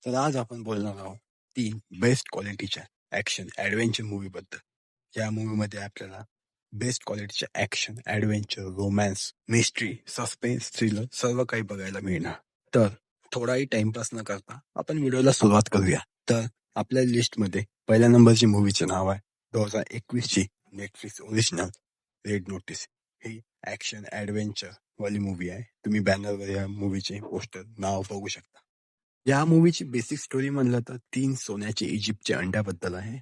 तर आज आपण बोलणार आहोत 3 बेस्ट क्वालिटीच्या ॲक्शन ॲडव्हेंचर मूव्हीबद्दल. या मूव्हीमध्ये आपल्याला बेस्ट क्वालिटीच्या action, adventure, romance, mystery, suspense, thriller सर्व काही बघायला मिळणार. तर थोडाही टाइमपास न करता आपण व्हिडिओला सुरुवात करूया. तर आपल्या लिस्टमध्ये पहिल्या नंबरची मूव्हीचे नाव आहे 2021ची नेटफ्लिक्स ओरिजिनल रेड नोटीस. ही ॲक्शन ॲडव्हेंचर वाली मूव्ही आहे. तुम्ही बॅनरवर या मूव्हीचे पोस्टर नाव बघू शकता. या मूवीची बेसिक स्टोरी म्हणलं तर 3 सोन्याचे इजिप्तचे अंड्याबद्दल आहे.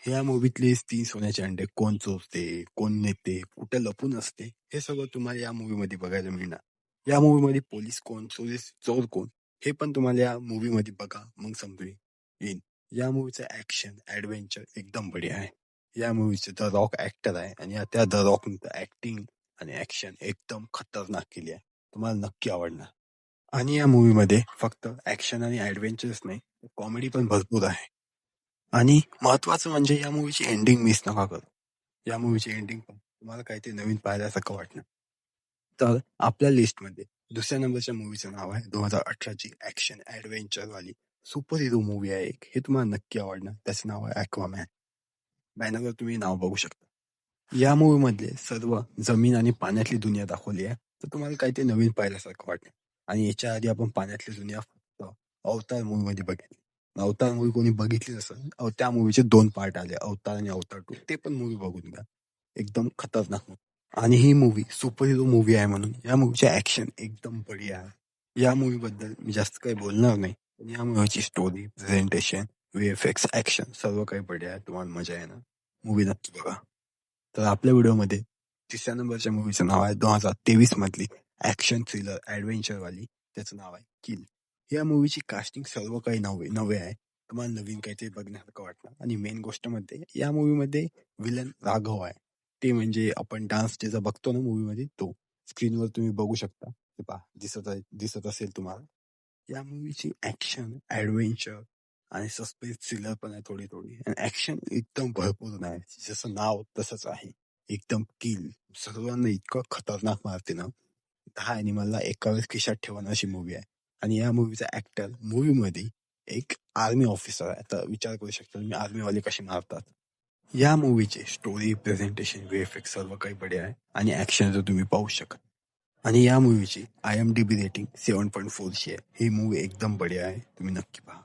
ह्या मूवीतले 3 सोन्याचे अंडे कोण चोरते, कोण नेते, कुठे लपून असते, हे सगळं तुम्हाला या मूवीमध्ये बघायला मिळणार. या मूवीमध्ये पोलीस कोण, चोर कोण, हे पण तुम्हाला या मूवीमध्ये बघा मग समजून येईल. या मूवीचं ऍक्शन ऍडव्हेंचर एकदम बढिया आहे. या मूवीचे द रॉक ऍक्टर आहे आणि त्या द रॉक ऍक्टिंग आणि ऍक्शन एकदम खतरनाक केली आहे. तुम्हाला नक्की आवडणार. आणि या मूवीमध्ये फक्त ऍक्शन आणि ऍडव्हेंचर्स नाही, कॉमेडी पण भरपूर आहे. आणि महत्वाचं म्हणजे या मूवीची एंडिंग मिस नका करू. या मूवीची एंडिंग पण तुम्हाला काहीतरी नवीन पाहिल्यासारखं वाटणार. तर आपल्या लिस्टमध्ये दुसऱ्या नंबरच्या मूवीचं नाव आहे 2018ची ऍक्शन ऍडव्हेंचर वाली सुपर हिरो मूवी आहे एक. हे तुम्हाला नक्की आवडणार. त्याचं नाव आहे ॲक्वामॅन. बॅनरवर तुम्ही नाव बघू शकता. या मूवी मधले सर्व जमीन आणि पाण्यातली दुनिया दाखवली आहे. तर तुम्हाला काहीतरी नवीन पाहिल्यासारखं वाटणार. आणि याच्या आधी आपण पाण्यातली दुनिया फक्त अवतार मूवी मध्ये बघितली. अवतार मूवी कोणी बघितली नसेल, त्या मूवीचे 2 पार्ट आले, अवतार आणि अवतार 2. ते पण मूवी बघून घ्या. एकदम खतरनाक movie. आणि ही मूवी सुपर हिरो मूवी आहे म्हणून या मूवीचे ऍक्शन एकदम बढिया आहे. या मूवी बद्दल मी जास्त काही बोलणार नाही. पण या मूवीची स्टोरी, प्रेझेंटेशन, VFX, ऍक्शन सर्व काही बढिया आहे. तुम्हाला मजा येणार. मूवी नक्की बघा. तर आपल्या व्हिडिओमध्ये तिसऱ्या नंबरच्या मूवीचं नाव आहे 2023 मधली ऍक्शन थ्रिलर ऍडव्हेंचर वाली. त्याचं नाव आहे किल. या मूवीची कास्टिंग सर्व काही नवे आहे. तुम्हाला नवीन काहीतरी बघण्यासारखं वाटणार. आणि मेन गोष्ट मध्ये या मूवीमध्ये विलन राघव आहे. ते म्हणजे आपण डान्स ज्याचा बघतो ना मूवीमध्ये तो. स्क्रीनवर तुम्ही बघू शकता. ते पहा दिसत असेल तुम्हाला. या मूवीची ऍक्शन, ऍडव्हेंचर आणि सस्पेन्स थ्रिलर पण आहे थोडी थोडी. आणि ऍक्शन एकदम भरपूर आहे. जसं नाव तसंच आहे. एकदम किल. सर्वांना इतकं खतरनाक मारते ना. 10 ॲनिमलला एका वेळेस खिशात ठेवणं अशी मूवी आहे. आणि या मूवीचा ऍक्टर मूवीमध्ये एक आर्मी ऑफिसर आहे. आता विचार करू शकता तुम्ही आर्मीवाले कसे मारतात. या मूवीचे स्टोरी, प्रेझेंटेशन, VFX सर्व काही बढिया आहे. आणि ऍक्शन जर तुम्ही पाहू शकता. आणि या मूवीची IMDb रेटिंग 7.4 ची आहे. ही मूवी एकदम बढिया आहे. तुम्ही नक्की पहा.